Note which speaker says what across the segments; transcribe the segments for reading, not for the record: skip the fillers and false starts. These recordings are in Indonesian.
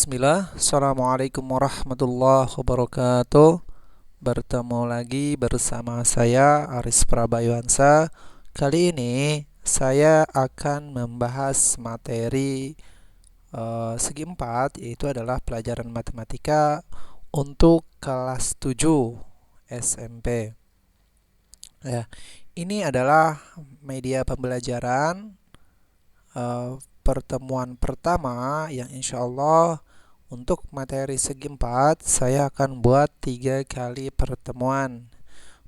Speaker 1: Bismillah, Assalamualaikum warahmatullahi wabarakatuh. Bertemu lagi bersama saya Aris Prabayuansa. Kali ini saya akan membahas materi segi 4, yaitu adalah pelajaran matematika untuk kelas 7 SMP. Ya, ini adalah media pembelajaran pertemuan pertama yang insya Allah untuk materi segi 4 saya akan buat 3 kali pertemuan.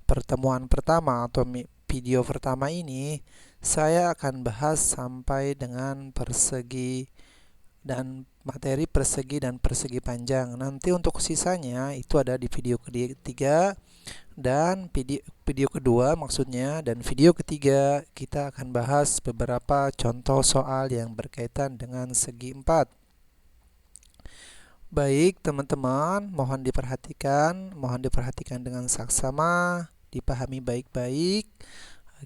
Speaker 1: Pertemuan pertama atau video pertama ini saya akan bahas sampai dengan persegi dan materi persegi dan persegi panjang. Nanti untuk sisanya itu ada di video ketiga dan video kedua maksudnya, dan video ketiga kita akan bahas beberapa contoh soal yang berkaitan dengan segi 4. Baik teman-teman, mohon diperhatikan dengan saksama, dipahami baik-baik.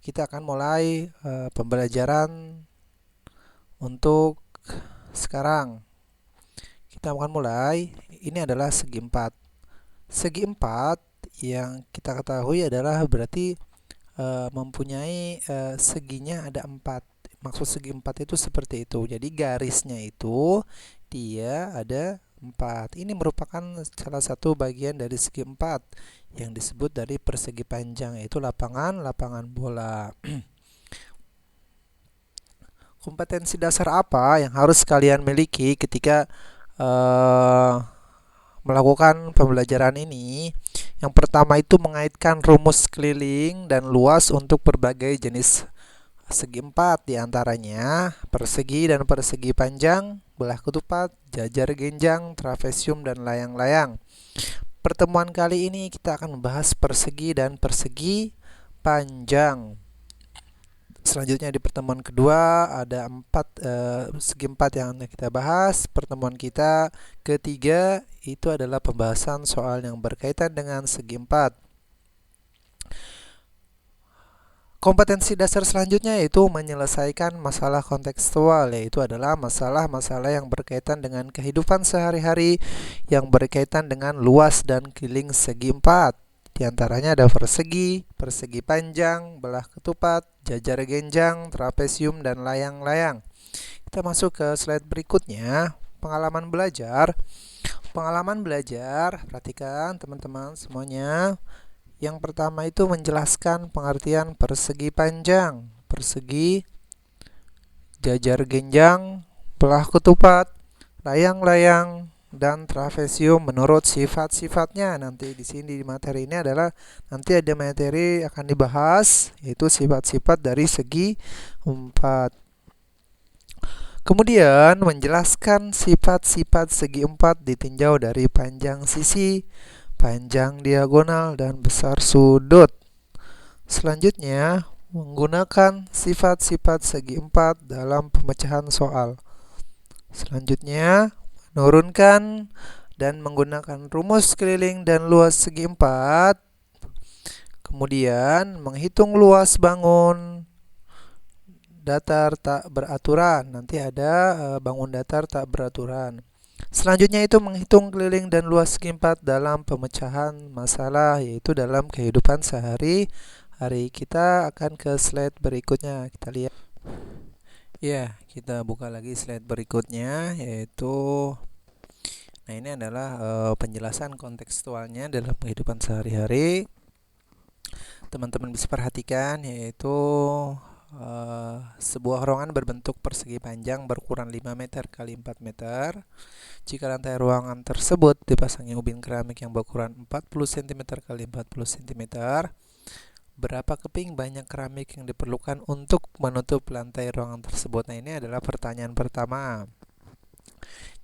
Speaker 1: Kita akan mulai pembelajaran untuk sekarang. Kita akan mulai, ini adalah segi 4. Segi 4 yang kita ketahui adalah berarti mempunyai seginya ada 4. Maksud segi 4 itu seperti itu. Jadi garisnya itu dia ada 4. Ini merupakan salah satu bagian dari segi 4 yang disebut dari persegi panjang, yaitu lapangan bola. Kompetensi dasar apa yang harus kalian miliki ketika melakukan pembelajaran ini? Yang pertama itu mengaitkan rumus keliling dan luas untuk berbagai jenis segi 4, diantaranya persegi dan persegi panjang, belah ketupat, jajar genjang, trapesium, dan layang-layang. Pertemuan kali ini kita akan membahas persegi dan persegi panjang. Selanjutnya di pertemuan kedua ada segi 4 yang kita bahas. Pertemuan kita ketiga itu adalah pembahasan soal yang berkaitan dengan segi 4. Kompetensi dasar selanjutnya yaitu menyelesaikan masalah kontekstual, yaitu adalah masalah-masalah yang berkaitan dengan kehidupan sehari-hari yang berkaitan dengan luas dan keliling segi 4. Di antaranya ada persegi, persegi panjang, belah ketupat, jajar genjang, trapesium, dan layang-layang. Kita masuk ke slide berikutnya, pengalaman belajar. Pengalaman belajar, perhatikan teman-teman semuanya. Yang pertama itu menjelaskan pengertian persegi panjang, persegi, jajar genjang, belah ketupat, layang-layang, dan trapesium menurut sifat-sifatnya. Nanti di sini di materi ini adalah nanti ada materi akan dibahas, yaitu sifat-sifat dari segi 4. Kemudian menjelaskan sifat-sifat segi 4 ditinjau dari panjang sisi, panjang diagonal, dan besar sudut. Selanjutnya, menggunakan sifat-sifat segi 4 dalam pemecahan soal. Selanjutnya, menurunkan dan menggunakan rumus keliling dan luas segi 4. Kemudian, menghitung luas bangun datar tak beraturan. Nanti ada bangun datar tak beraturan. Selanjutnya itu menghitung keliling dan luas segi 4 dalam pemecahan masalah, yaitu dalam kehidupan sehari-hari. Kita akan ke slide berikutnya. Kita lihat. Ya, kita buka lagi slide berikutnya, yaitu ini adalah penjelasan kontekstualnya dalam kehidupan sehari-hari. Teman-teman bisa perhatikan, yaitu sebuah ruangan berbentuk persegi panjang berukuran 5 meter kali 4 meter. Jika lantai ruangan tersebut dipasangi ubin keramik yang berukuran 40 cm kali 40 cm, berapa keping banyak keramik yang diperlukan untuk menutup lantai ruangan tersebut? Nah, ini adalah pertanyaan pertama.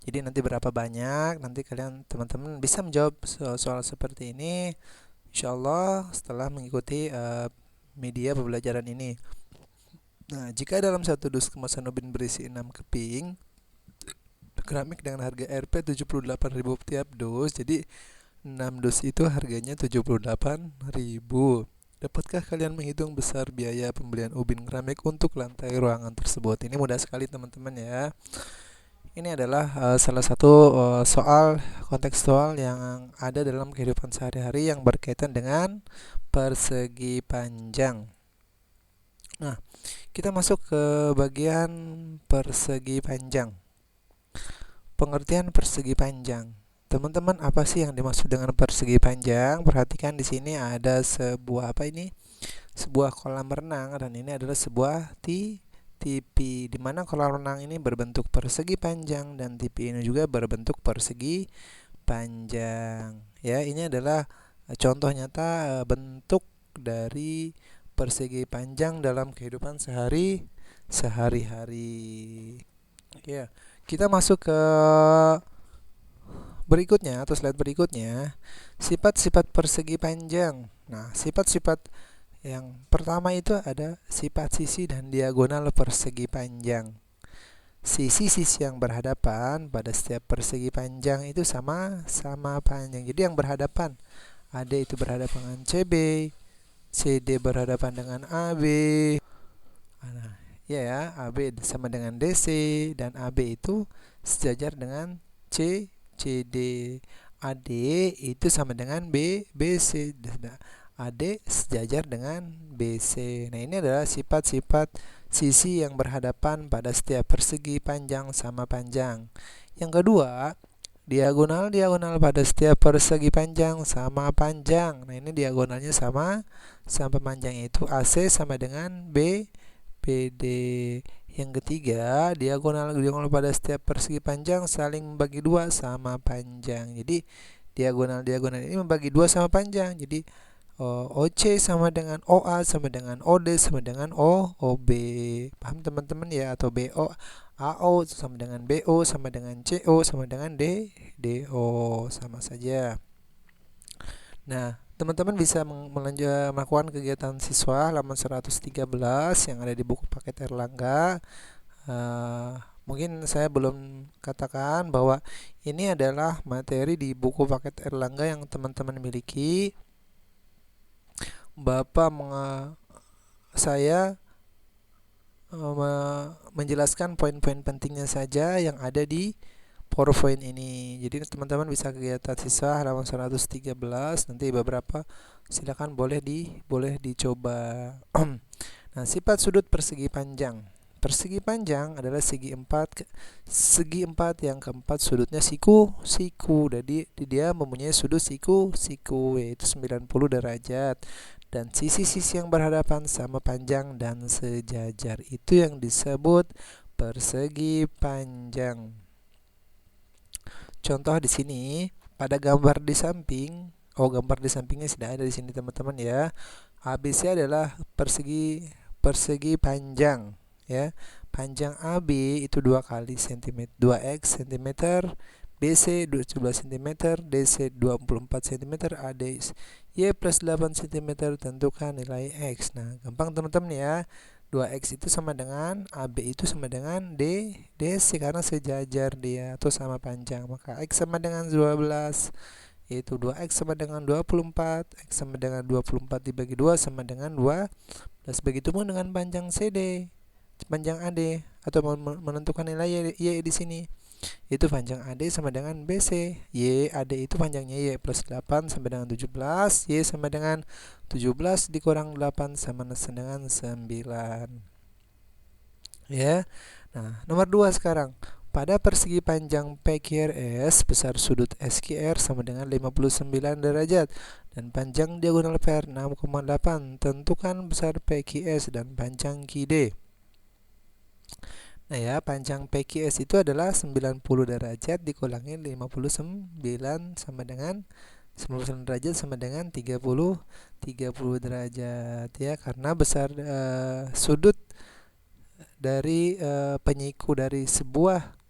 Speaker 1: Jadi nanti berapa banyak? Nanti kalian teman-teman bisa menjawab soal seperti ini, insya Allah setelah mengikuti media pembelajaran ini. Nah, jika dalam satu dus kemasan ubin berisi 6 keping keramik dengan harga Rp 78.000 tiap dus, jadi 6 dus itu harganya 78.000. Dapatkah kalian menghitung besar biaya pembelian ubin keramik untuk lantai ruangan tersebut? Ini mudah sekali teman-teman ya. Ini adalah salah satu soal kontekstual yang ada dalam kehidupan sehari-hari yang berkaitan dengan persegi panjang. Nah, kita masuk ke bagian persegi panjang. Pengertian persegi panjang. Teman-teman, apa sih yang dimaksud dengan persegi panjang? Perhatikan di sini ada sebuah apa ini? Sebuah kolam renang, dan ini adalah sebuah TV, di mana kolam renang ini berbentuk persegi panjang dan TV ini juga berbentuk persegi panjang. Ya, ini adalah contoh nyata bentuk dari persegi panjang dalam kehidupan sehari-hari. Ya, kita masuk ke berikutnya atau slide berikutnya, sifat-sifat persegi panjang. Nah, sifat-sifat yang pertama itu ada sifat sisi dan diagonal persegi panjang. Sisi-sisi yang berhadapan pada setiap persegi panjang itu sama panjang. Jadi yang berhadapan, AD itu berhadapan dengan CB, CD berhadapan dengan AB. Nah, ya, AB sama dengan DC dan AB itu sejajar dengan CD. AD itu sama dengan BC. AD sejajar dengan BC. Nah, ini adalah sifat-sifat sisi yang berhadapan pada setiap persegi panjang sama panjang. Yang kedua, diagonal pada setiap persegi panjang sama panjang. Nah, ini diagonalnya sama panjang, itu AC sama dengan BD. Yang ketiga, diagonal pada setiap persegi panjang saling membagi dua sama panjang. Jadi diagonal ini membagi dua sama panjang. Jadi OC sama dengan OA sama dengan OD sama dengan OB. Paham teman-teman ya? Atau BO AO sama dengan BO sama dengan CO sama dengan DO, sama saja. Nah, teman-teman bisa melakukan kegiatan siswa halaman 113 yang ada di buku paket Erlangga. Mungkin saya belum katakan bahwa ini adalah materi di buku paket Erlangga yang teman-teman miliki. Saya menjelaskan poin-poin pentingnya saja yang ada di PowerPoint ini. Jadi teman-teman bisa kegiatan siswa halaman 113, nanti beberapa silakan boleh dicoba. Nah, sifat sudut persegi panjang. Persegi panjang adalah segi empat yang keempat sudutnya siku. Jadi dia mempunyai sudut siku yaitu 90 derajat. Dan sisi-sisi yang berhadapan sama panjang dan sejajar, itu yang disebut persegi panjang. Contoh di sini pada gambar di samping, gambar di sampingnya sudah ada di sini teman-teman ya. ABC adalah persegi panjang ya. Panjang AB itu 2 kali cm, 2x cm, BC 17 cm, DC 24 cm, AD Y plus 8 cm, tentukan nilai X. Nah, gampang teman-teman ya. 2X itu sama dengan AB itu sama dengan DC karena sejajar dia atau sama panjang. Maka X sama dengan 12, yaitu 2X sama dengan 24. X sama dengan 24 dibagi 2 sama dengan 12. Begitupun dengan panjang CD, panjang AD, atau menentukan nilai Y di sini. Itu panjang AD sama dengan BC. AD itu panjangnya Y plus 8 sama dengan 17. Y sama dengan 17 dikurang 8 sama dengan 9. Ya. Nah, nomor 2 sekarang. Pada persegi panjang PQRS, besar sudut SQR sama dengan 59 derajat dan panjang diagonal PR 6,8. Tentukan besar PQS dan panjang QD. Nah ya, panjang PQS itu adalah 90 derajat dikurangi 59 sama dengan 99 derajat sama dengan 30 derajat ya, karena besar sudut dari penyiku dari sebuah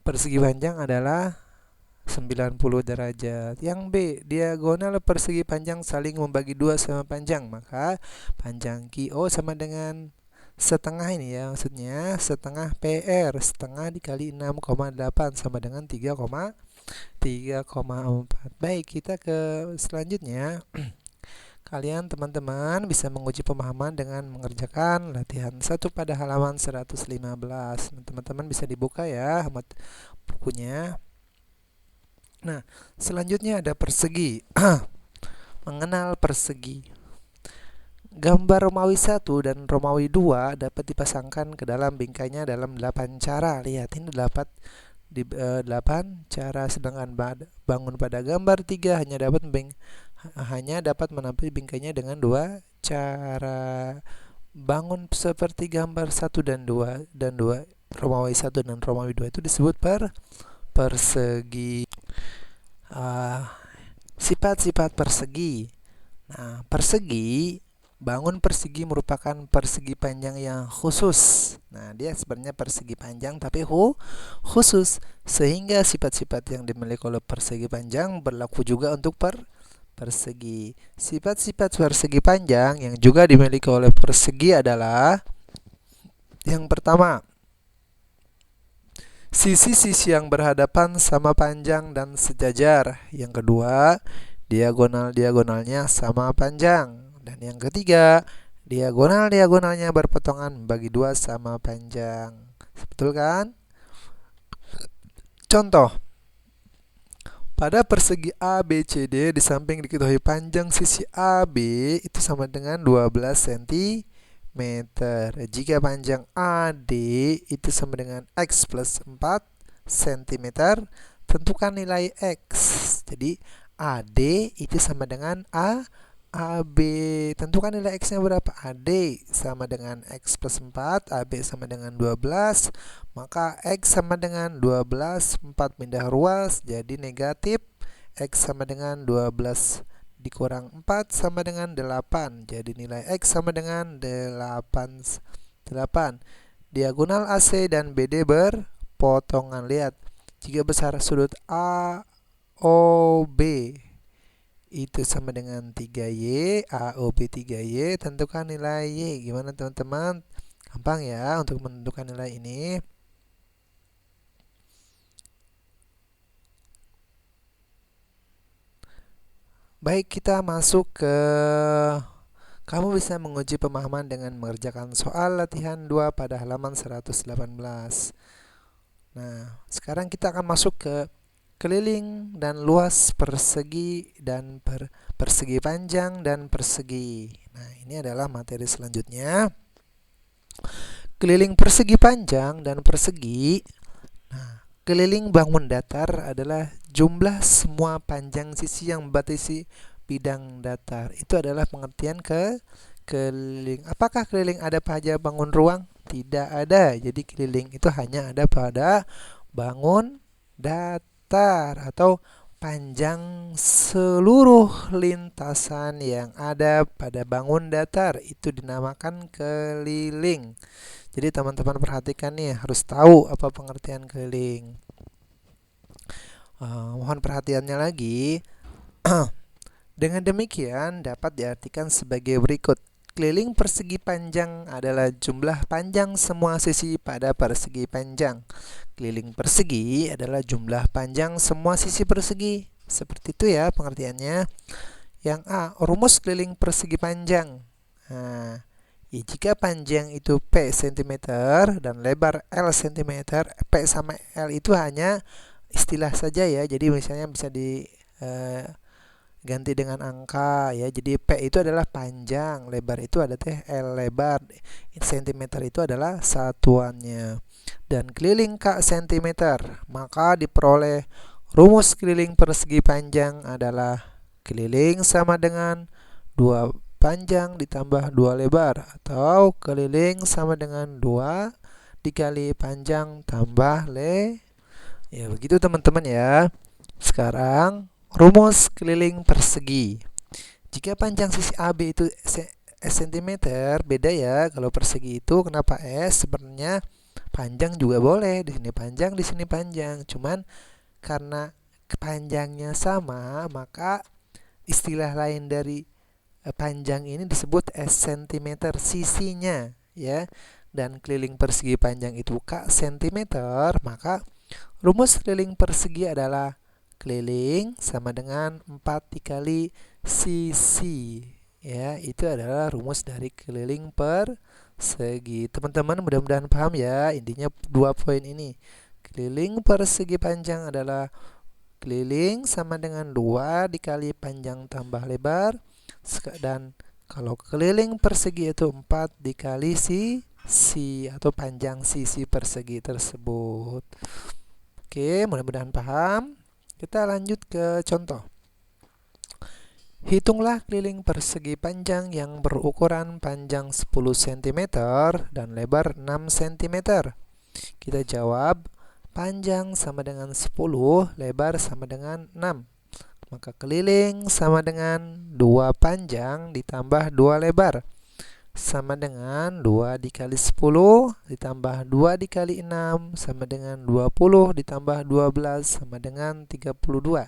Speaker 1: persegi panjang adalah 90 derajat. Yang B, diagonal persegi panjang saling membagi dua sama panjang, maka panjang QO sama dengan setengah ini ya, maksudnya setengah PR, setengah dikali 6,8 sama dengan 3,4. Baik, kita ke selanjutnya. Kalian teman-teman bisa menguji pemahaman dengan mengerjakan latihan 1 pada halaman 115. Teman-teman bisa dibuka ya bukunya. Nah, selanjutnya ada persegi. Mengenal persegi. Gambar Romawi 1 dan Romawi 2 dapat dipasangkan ke dalam bingkainya dalam 8 cara. Lihat, ini dapat 8 cara, sedangkan bangun pada gambar 3 hanya dapat menampil bingkainya dengan 2 cara. Bangun seperti gambar 1 dan 2 Romawi 1 dan Romawi 2 itu disebut persegi. Sifat-sifat persegi. Nah, bangun persegi merupakan persegi panjang yang khusus. Nah, dia sebenarnya persegi panjang tapi khusus, sehingga sifat-sifat yang dimiliki oleh persegi panjang berlaku juga untuk persegi. Sifat-sifat persegi panjang yang juga dimiliki oleh persegi adalah: yang pertama, sisi-sisi yang berhadapan sama panjang dan sejajar. Yang kedua, diagonal-diagonalnya sama panjang. Dan yang ketiga, diagonal-diagonalnya berpotongan bagi 2 sama panjang. Betul kan? Contoh, pada persegi ABCD di samping diketahui panjang sisi AB itu sama dengan 12 cm. Jika panjang AD itu sama dengan X plus 4 cm, tentukan nilai X. Jadi AD itu sama dengan AB. Tentukan nilai X-nya berapa? AD sama dengan X plus 4, AB sama dengan 12. Maka X sama dengan 12, 4 pindah ruas jadi negatif. X sama dengan 12 dikurang 4 sama dengan 8. Jadi nilai X sama dengan 8. Diagonal AC dan BD berpotongan. Lihat, jika besar sudut AOB itu sama dengan 3Y, AOB 3Y, tentukan nilai Y. Gimana teman-teman? Gampang ya untuk menentukan nilai ini. Baik, kita masuk ke kamu bisa menguji pemahaman dengan mengerjakan soal latihan 2 pada halaman 118. Nah, sekarang kita akan masuk ke keliling dan luas persegi dan persegi panjang dan persegi. Nah, ini adalah materi selanjutnya. Keliling persegi panjang dan persegi. Nah, keliling bangun datar adalah jumlah semua panjang sisi yang membatasi bidang datar. Itu adalah pengertian keliling. Apakah keliling ada pada bangun ruang? Tidak ada. Jadi keliling itu hanya ada pada bangun datar atau panjang seluruh lintasan yang ada pada bangun datar. Itu dinamakan keliling. Jadi teman-teman perhatikan nih, harus tahu apa pengertian keliling. Mohon perhatiannya lagi. Dengan demikian dapat diartikan sebagai berikut. Keliling persegi panjang adalah jumlah panjang semua sisi pada persegi panjang. Keliling persegi adalah jumlah panjang semua sisi persegi. Seperti itu ya pengertiannya. Yang A, rumus keliling persegi panjang. Nah, jika panjang itu P cm dan lebar L cm, P sama L itu hanya istilah saja ya. Jadi misalnya bisa ganti dengan angka ya. Jadi P itu adalah panjang, lebar itu ada L lebar, cm itu adalah satuannya. Dan keliling K cm, maka diperoleh rumus keliling persegi panjang adalah keliling sama dengan 2 panjang ditambah 2 lebar, atau keliling sama dengan 2 dikali panjang tambah ya begitu teman-teman ya. Sekarang rumus keliling persegi. Jika panjang sisi AB itu cm, beda ya. Kalau persegi itu kenapa S? Sebenarnya panjang juga boleh. Di sini panjang, di sini panjang. Cuman karena panjangnya sama, maka istilah lain dari panjang ini disebut S cm sisinya ya. Dan keliling persegi panjang itu K cm, maka rumus keliling persegi adalah keliling sama dengan 4 dikali sisi. Ya, itu adalah rumus dari keliling persegi. Teman-teman mudah-mudahan paham ya. Intinya dua poin ini. Keliling persegi panjang adalah keliling sama dengan 2 dikali panjang tambah lebar. Dan kalau keliling persegi itu 4 dikali sisi atau panjang sisi persegi tersebut. Oke, mudah-mudahan paham. Kita lanjut ke contoh. Hitunglah keliling persegi panjang yang berukuran panjang 10 cm dan lebar 6 cm. Kita jawab, panjang sama dengan 10, lebar sama dengan 6. Maka keliling sama dengan 2 panjang ditambah 2 lebar. Sama dengan 2 dikali 10 ditambah 2 dikali 6 sama dengan 20 ditambah 12 sama dengan 32.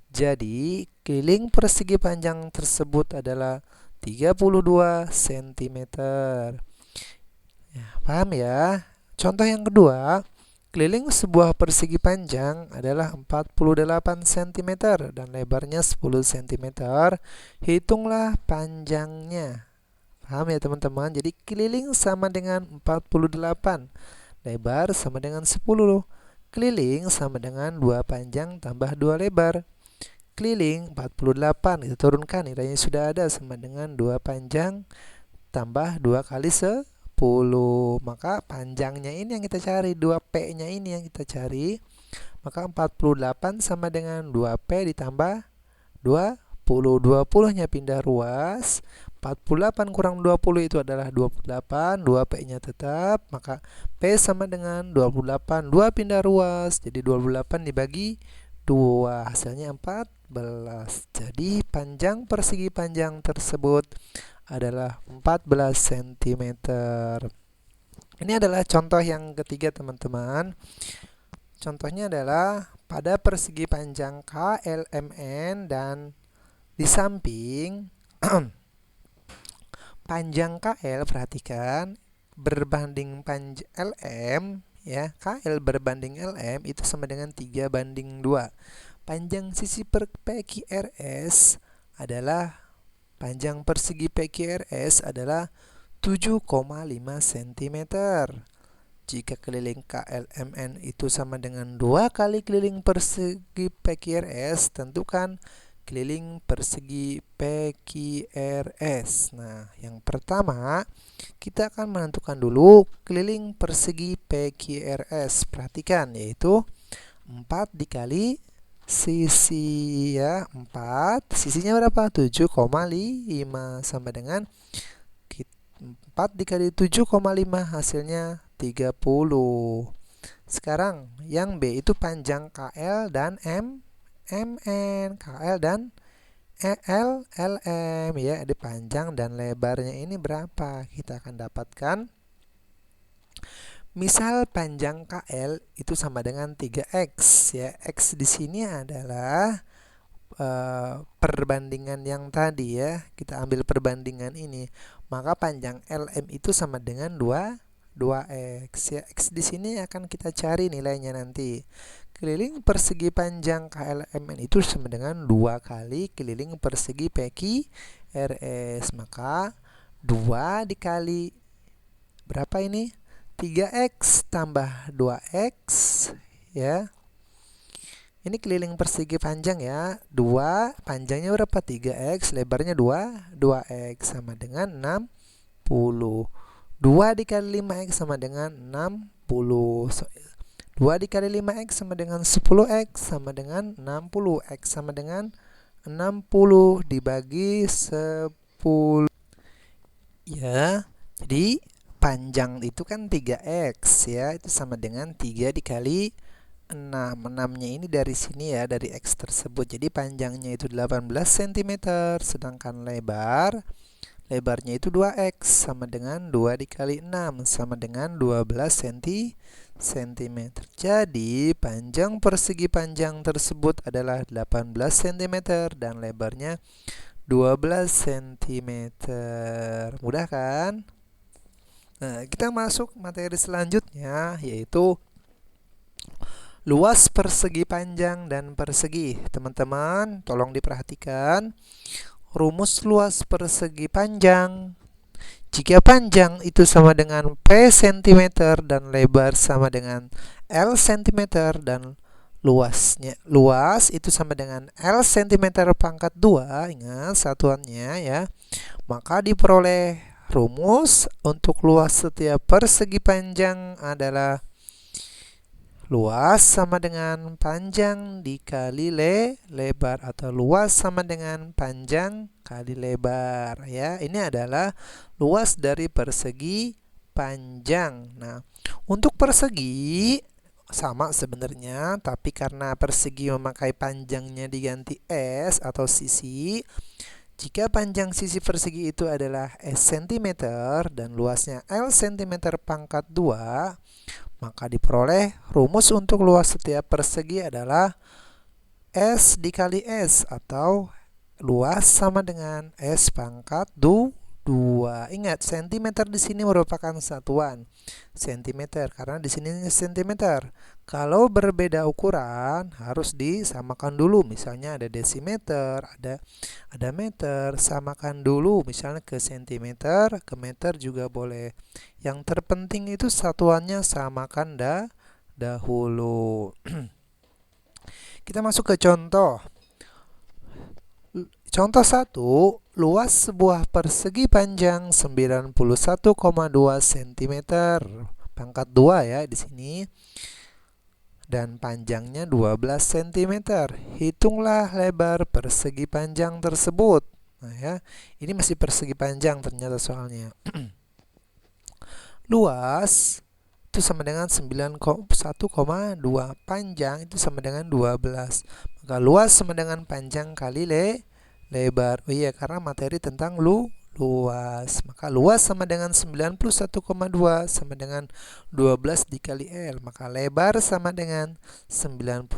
Speaker 1: Jadi, keliling persegi panjang tersebut adalah 32 cm. Ya, paham ya? Contoh yang kedua, keliling sebuah persegi panjang adalah 48 cm dan lebarnya 10 cm. Hitunglah panjangnya. Paham ya teman-teman? Jadi keliling sama dengan 48, lebar sama dengan 10. Keliling sama dengan 2 panjang tambah 2 lebar. Keliling 48, kita turunkan nilainya sudah ada sama dengan 2 panjang tambah 2 kali 10. Maka panjangnya ini yang kita cari, 2P-nya ini yang kita cari. Maka 48 sama dengan 2P ditambah 20. 20-nya pindah ruas. 48 kurang 20 itu adalah 28. 2P-nya tetap. Maka P sama dengan 28. 2 pindah ruas. Jadi 28 dibagi 2. Hasilnya 14. Jadi panjang persegi panjang tersebut adalah 14 cm. Ini adalah contoh yang ketiga teman-teman. Contohnya adalah pada persegi panjang KLMN dan di samping panjang KL, perhatikan, berbanding panjang LM, ya, KL berbanding LM itu sama dengan 3:2. Panjang sisi PQRS adalah panjang persegi PQRS adalah 7,5 cm. Jika keliling KLMN itu sama dengan 2 kali keliling persegi PQRS, tentukan keliling persegi PQRS. Nah, yang pertama kita akan menentukan dulu keliling persegi PQRS. Perhatikan, yaitu 4 dikali sisi, ya, 4. Sisinya berapa? 7,5 sama dengan 4 dikali 7,5 hasilnya 30. Sekarang yang B itu panjang KL dan MN. KL dan LM, ya. Ada panjang dan lebarnya ini berapa? Kita akan dapatkan. Misal panjang KL itu sama dengan 3x, ya. X di sini adalah perbandingan yang tadi, ya. Kita ambil perbandingan ini. Maka panjang LM itu sama dengan 2x, ya. X di sini akan kita cari nilainya nanti. Keliling persegi panjang KLMN itu sama dengan 2 kali keliling persegi PQRS. Maka 2 dikali berapa ini? 3x tambah 2x, ya. Ini keliling persegi panjang, ya. 2 panjangnya berapa? 3x, lebarnya 2x sama dengan 60. 2 dikali 5x sama dengan 60. 2 dikali 5x sama dengan 10x sama dengan 60. X sama dengan 60 dibagi 10. Ya, jadi panjang itu kan 3x, ya. Itu sama dengan 3 dikali 6. 6-nya ini dari sini, ya, dari x tersebut. Jadi panjangnya itu 18 cm, sedangkan lebarnya itu 2x sama dengan 2 dikali 6 sama dengan 12 cm. Jadi panjang persegi panjang tersebut adalah 18 cm dan lebarnya 12 cm. Mudah kan? Nah, kita masuk materi selanjutnya, yaitu luas persegi panjang dan persegi. Teman-teman, tolong diperhatikan. rumus luas persegi panjang. Jika panjang itu sama dengan P cm dan lebar sama dengan L cm dan luas itu sama dengan L cm pangkat 2, ingat satuannya ya. Maka diperoleh rumus untuk luas setiap persegi panjang adalah luas sama dengan panjang dikali lebar, atau luas sama dengan panjang kali lebar ya. Ini adalah luas dari persegi panjang. Nah, untuk persegi sama sebenarnya, tapi karena persegi memakai panjangnya diganti S atau sisi, jika panjang sisi persegi itu adalah S cm dan luasnya L cm pangkat 2, maka diperoleh rumus untuk luas setiap persegi adalah S dikali S, atau luas sama dengan S pangkat 2. Ingat, cm di sini merupakan satuan cm karena di sini cm. Kalau berbeda ukuran harus disamakan dulu. Misalnya ada desimeter, ada meter, samakan dulu. Misalnya ke cm, ke meter juga boleh. Yang terpenting itu satuannya samakan dahulu. Kita masuk ke contoh. Contoh 1, luas sebuah persegi panjang 91,2 cm pangkat 2 ya di sini, dan panjangnya 12 cm. Hitunglah lebar persegi panjang tersebut. Nah ya, ini masih persegi panjang ternyata soalnya. Luas itu sama dengan 1,2, panjang itu sama dengan 12. Maka luas sama dengan panjang kali lebar. Oh iya, karena materi tentang luas. Maka luas sama dengan 91,2 sama dengan 12 dikali L. Maka lebar sama dengan 91,2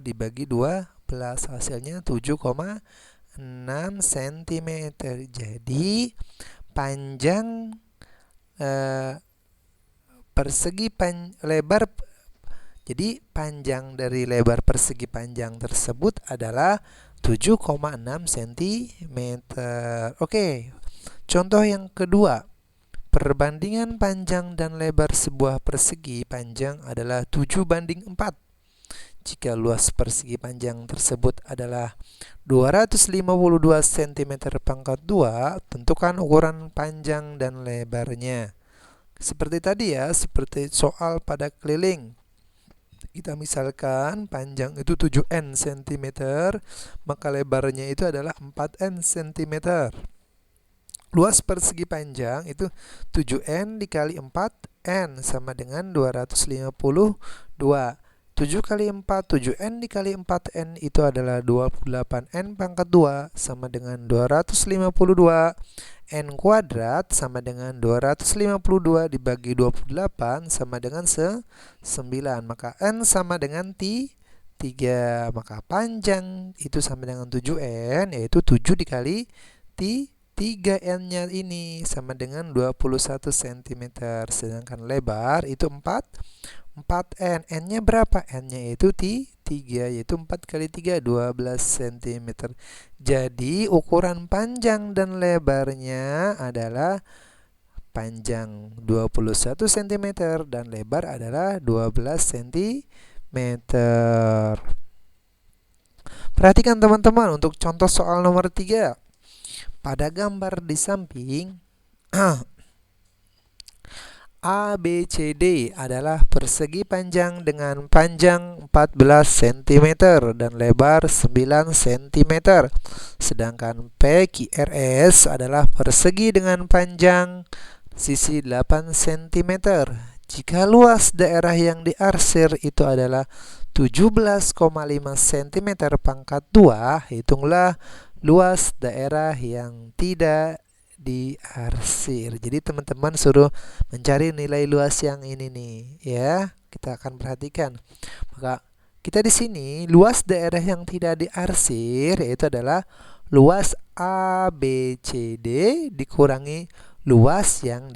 Speaker 1: dibagi 12. Hasilnya 7,6 cm. Jadi panjang jadi panjang dari lebar persegi panjang tersebut adalah 7,6 cm. Oke, contoh yang kedua. Perbandingan panjang dan lebar sebuah persegi panjang adalah 7:4. Jika luas persegi panjang tersebut adalah 252 cm pangkat 2, tentukan ukuran panjang dan lebarnya. Seperti tadi ya, seperti soal pada keliling. Kita misalkan panjang itu 7n cm, maka lebarnya itu adalah 4n cm. Luas persegi panjang itu 7n dikali 4n sama dengan 252. 7 kali 4, 7n dikali 4n itu adalah 28n pangkat 2 sama dengan 252. N kuadrat sama dengan 252 dibagi 28 sama dengan 9. Maka N sama dengan 3. Maka panjang itu sama dengan 7n, yaitu 7 dikali 3n-nya ini sama dengan 21 cm. Sedangkan lebar itu 4n. N-nya berapa? N-nya itu 3, yaitu 4 kali 3, 12 cm. Jadi ukuran panjang dan lebarnya adalah panjang 21 cm dan lebar adalah 12 cm. Perhatikan teman-teman untuk contoh soal nomor 3. Pada gambar di samping A, B, C, D adalah persegi panjang dengan panjang 14 cm dan lebar 9 cm. Sedangkan P, Q, R, S adalah persegi dengan panjang sisi 8 cm. Jika luas daerah yang diarsir itu adalah 17,5 cm pangkat 2, hitunglah luas daerah yang tidak diarsir. Jadi teman-teman suruh mencari nilai luas yang ini nih ya. Kita akan perhatikan. Maka kita di sini luas daerah yang tidak diarsir yaitu adalah luas A, B, C, D dikurangi luas yang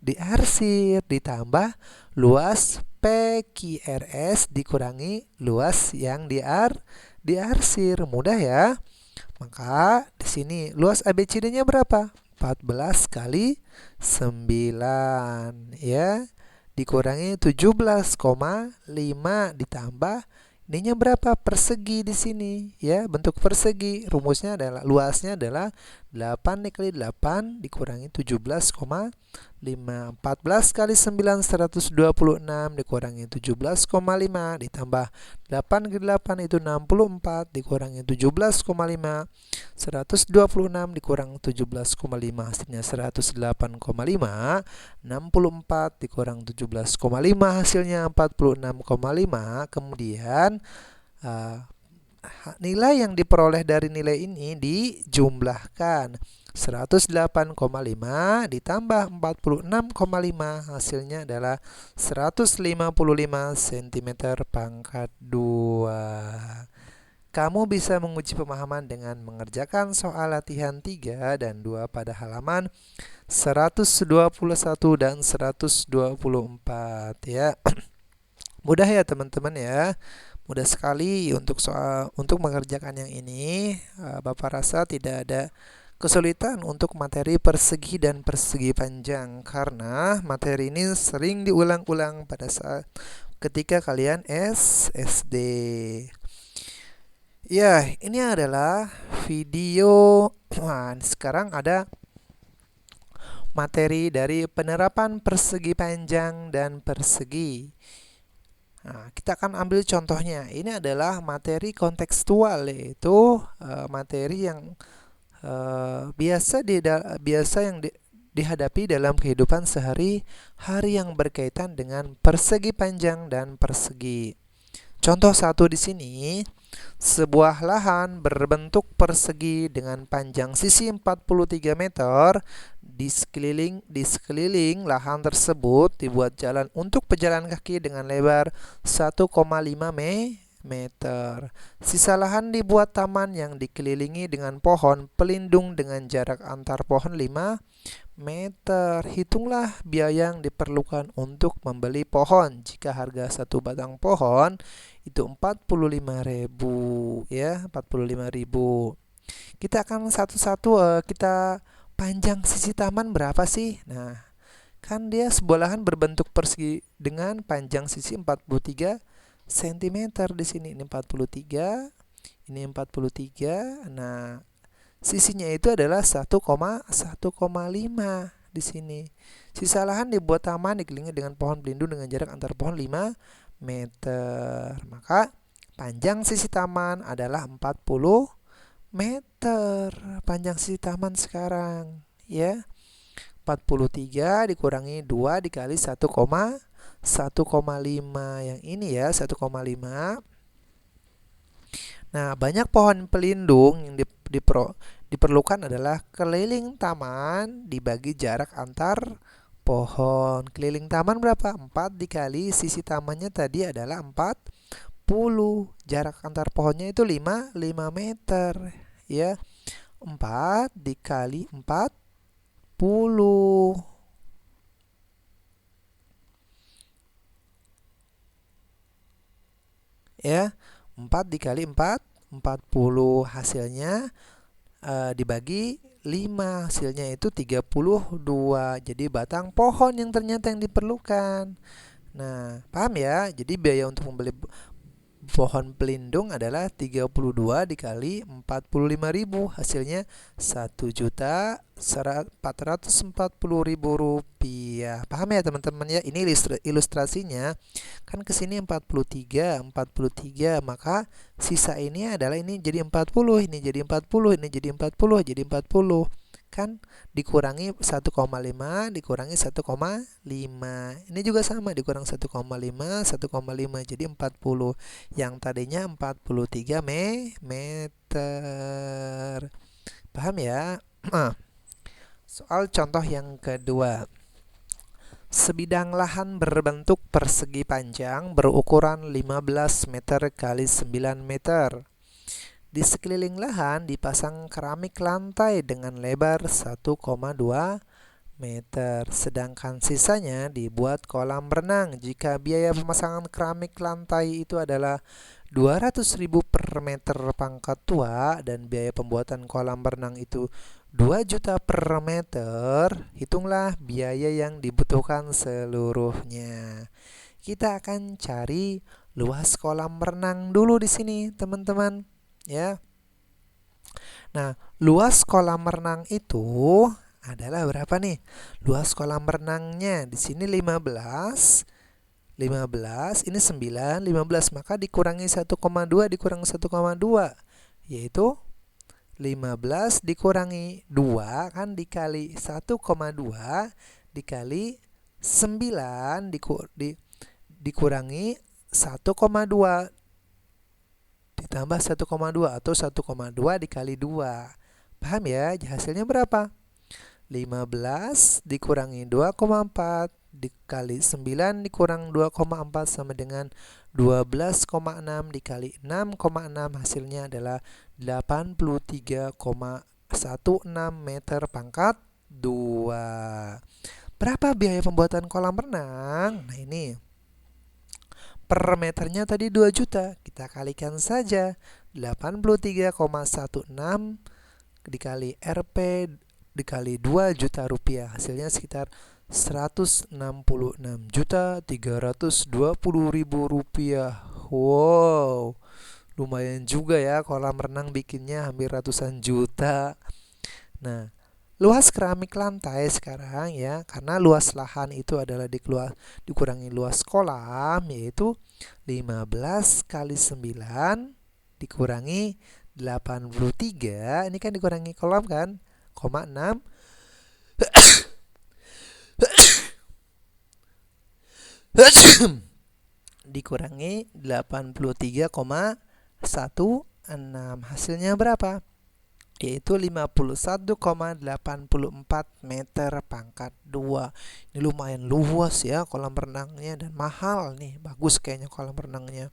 Speaker 1: diarsir ditambah luas P, Q, R, S dikurangi luas yang diarsir. Mudah ya. Maka di sini luas ABCD-nya berapa? 14 kali 9 ya. Dikurangi 17,5 ditambah ininya berapa? Persegi di sini ya, bentuk persegi. Rumusnya adalah luasnya adalah 8 dikali 8 dikurangi 17,5. 14 kali 9 126 dikurangi 17,5 ditambah 8 kali 8 itu 64 dikurangi 17,5. 126 dikurang 17,5 hasilnya 108,5. 64 dikurang 17,5 hasilnya 46,5. Kemudian nilai yang diperoleh dari nilai ini dijumlahkan. 108,5 ditambah 46,5 hasilnya adalah 155 cm pangkat 2. Kamu bisa menguji pemahaman dengan mengerjakan soal latihan 3 dan 2 pada halaman 121 dan 124 ya. Mudah ya teman-teman ya. Mudah sekali untuk mengerjakan yang ini. Bapak rasa tidak ada kesulitan untuk materi persegi dan persegi panjang karena materi ini sering diulang-ulang pada saat ketika kalian SD. Ya, ini adalah video. Sekarang ada materi dari penerapan persegi panjang dan persegi. Nah, kita akan ambil contohnya. Ini adalah materi kontekstual, yaitu materi yang biasa yang dihadapi dalam kehidupan sehari-hari yang berkaitan dengan persegi panjang dan persegi. Contoh 1 di sini, sebuah lahan berbentuk persegi dengan panjang sisi 43 meter. Di sekeliling lahan tersebut dibuat jalan untuk pejalan kaki dengan lebar 1,5 meter. Sisa lahan dibuat taman yang dikelilingi dengan pohon pelindung dengan jarak antar pohon 5 meter. Hitunglah biaya yang diperlukan untuk membeli pohon. Jika harga satu batang pohon itu 45.000 ya, 45.000. Kita akan satu-satu kita panjang sisi taman berapa sih? Nah, kan dia sebuah lahan berbentuk persegi dengan panjang sisi 43 cm di sini. Ini 43, ini 43. Nah, sisinya itu adalah 1,5 di sini. Sisa lahan dibuat taman dikelilingi dengan pohon pelindung dengan jarak antar pohon 5 meter. Maka panjang sisi taman adalah 40 meter. Panjang sisi taman sekarang ya. 43 dikurangi 2 dikali 1,5 yang ini ya, 1,5. Nah, banyak pohon pelindung yang diperlukan adalah keliling taman dibagi jarak antar pohon. Keliling taman berapa? 4 dikali sisi tamannya tadi adalah 40. Jarak antar pohonnya itu 5 meter ya. 4 dikali 40 ya. 4 dikali 4 40 hasilnya dibagi 5 hasilnya itu 32. Jadi batang pohon yang ternyata yang diperlukan. Nah, paham ya? Jadi biaya untuk membeli pohon pelindung adalah 32 dikali 45.000 hasilnya 1.440.000 rupiah. Paham ya teman-teman ya? Ini ilustrasinya kan kesini 43 maka sisa ini adalah ini jadi 40, ini jadi 40, ini jadi 40, jadi 40 kan dikurangi 1,5 dikurangi 1,5. Ini juga sama dikurang 1,5 jadi 40. Yang tadinya 43 meter. Paham ya? Soal contoh yang kedua. Sebidang lahan berbentuk persegi panjang berukuran 15 meter kali 9 meter. Di sekeliling lahan dipasang keramik lantai dengan lebar 1,2 meter. Sedangkan sisanya dibuat kolam renang. Jika biaya pemasangan keramik lantai itu adalah 200.000 per meter pangkat 2 dan biaya pembuatan kolam renang itu 2 juta per meter, hitunglah biaya yang dibutuhkan seluruhnya. Kita akan cari luas kolam renang dulu di sini, teman-teman, ya. Nah, luas kolam renang itu adalah berapa nih? Luas kolam renangnya di sini 15, 15 ini 9, 15 maka dikurangi 1,2 dikurangi 1,2 yaitu 15 dikurangi 2 kan dikali 1,2 dikali 9 dikurangi 1,2 ditambah 1,2 atau 1,2 dikali 2. Paham ya? Hasilnya berapa? 15 dikurangi 2,4 dikali 9 dikurang 2,4 sama dengan 12,6 dikali 6,6 hasilnya adalah 83,16 meter pangkat 2. Berapa biaya pembuatan kolam renang? Nah ini per meternya tadi 2 juta. Kita kalikan saja 83,16 dikali Rp dikali 2 juta rupiah. Hasilnya sekitar 166.320.000 rupiah. Wow, lumayan juga ya kolam renang bikinnya hampir ratusan juta. Nah, luas keramik lantai sekarang ya, karena luas lahan itu adalah dikurangi luas kolam, yaitu 15 kali 9 dikurangi 83, ini kan dikurangi kolam kan, 6 dikurangi 83,16 hasilnya berapa? Yaitu 51,84 meter pangkat 2. Ini lumayan luas ya kolam renangnya dan mahal nih, bagus kayaknya kolam renangnya.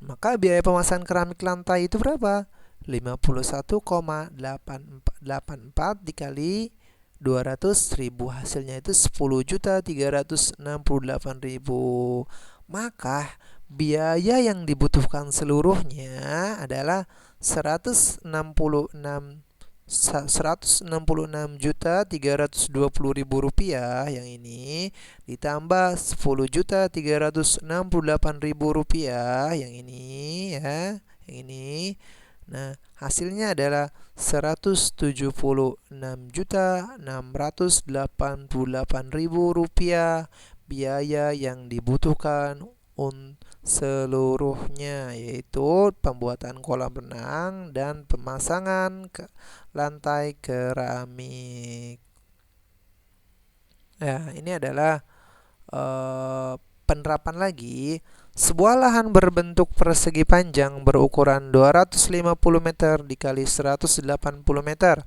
Speaker 1: Maka biaya pemasangan keramik lantai itu berapa? 51,84 dikali 200.000 hasilnya itu 10.368.000. Maka biaya yang dibutuhkan seluruhnya adalah 166.320.000 rupiah yang ini ditambah 10.368.000 rupiah yang ini ya, yang ini. Nah, hasilnya adalah 176.688.000 rupiah biaya yang dibutuhkan seluruhnya, yaitu pembuatan kolam renang dan pemasangan lantai keramik. Nah, ini adalah penerapan lagi. Sebuah lahan berbentuk persegi panjang berukuran 250 meter dikali 180 meter.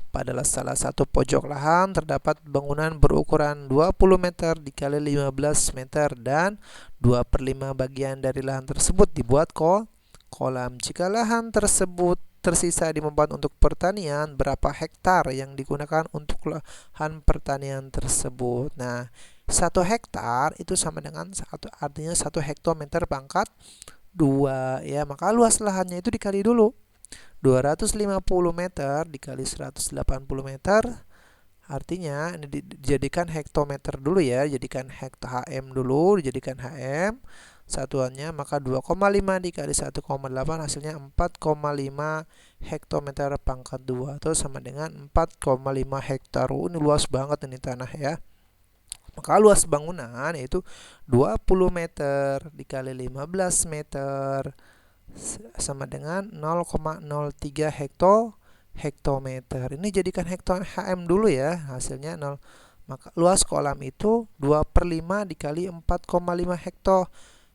Speaker 1: Pada salah satu pojok lahan terdapat bangunan berukuran 20 meter dikali 15 meter dan 2/5 bagian dari lahan tersebut dibuat kolam. Jika lahan tersebut tersisa dimanfaatkan untuk pertanian, berapa hektar yang digunakan untuk lahan pertanian tersebut? Nah, 1 hektar itu sama dengan artinya 1 hektometer pangkat 2 ya, maka luas lahannya itu dikali dulu. 250 meter dikali 180 meter artinya ini dijadikan hektometer dulu ya, jadikan HM dulu, dijadikan HM satuannya, maka 2,5 dikali 1,8 hasilnya 4,5 hektometer pangkat 2 atau sama dengan 4,5 hektar. Ini luas banget ini tanah ya. Maka luas bangunan yaitu 20 meter dikali 15 meter sama dengan 0,03 hektometer. Ini jadikan HM dulu ya, hasilnya 0. Maka luas kolam itu 2/5 dikali 4,5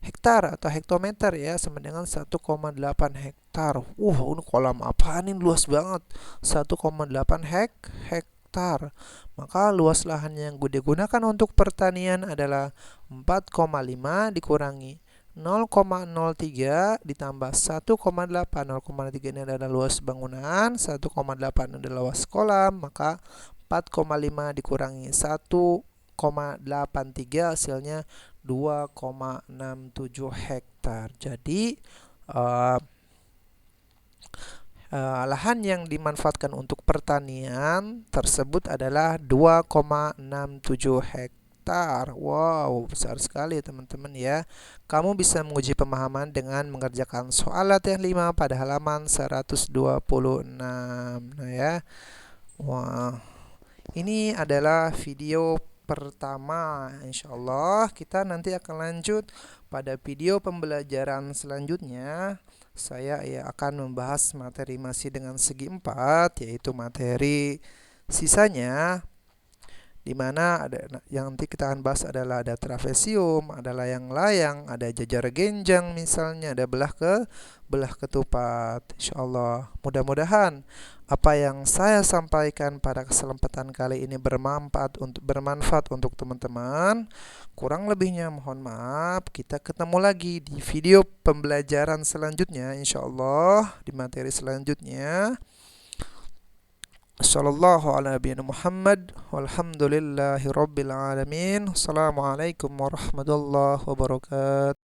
Speaker 1: hektar atau hektometer ya, sama dengan 1,8 hektar. Ini kolam apaan ini, luas banget. 1,8 hektar. Maka luas lahan yang digunakan untuk pertanian adalah 4,5 dikurangi 0,03 ditambah 1,8. 0,3 ini adalah luas bangunan, 1,8 adalah luas kolam, maka 4,5 dikurangi 1,83 hasilnya 2,67 hektar. Jadi uh, lahan yang dimanfaatkan untuk pertanian tersebut adalah 2,67 hektar. Wow, besar sekali teman-teman ya. Kamu bisa menguji pemahaman dengan mengerjakan soal latihan 5 pada halaman 126. Nah ya. Wah, ini adalah video pertama. Insya Allah kita nanti akan lanjut pada video pembelajaran selanjutnya. Saya akan membahas materi masih dengan segi 4, yaitu materi sisanya, di mana ada yang nanti kita akan bahas adalah ada trapesium, ada layang-layang, ada jajar genjang misalnya, ada belah ketupat. Insyaallah, mudah-mudahan apa yang saya sampaikan pada kesempatan kali ini bermanfaat untuk teman-teman. Kurang lebihnya mohon maaf. Kita ketemu lagi di video pembelajaran selanjutnya insyaallah, di materi selanjutnya. Sallallahu ala nabiyina Muhammad walhamdulillahi rabbil alamin. Assalamualaikum warahmatullahi wabarakatuh.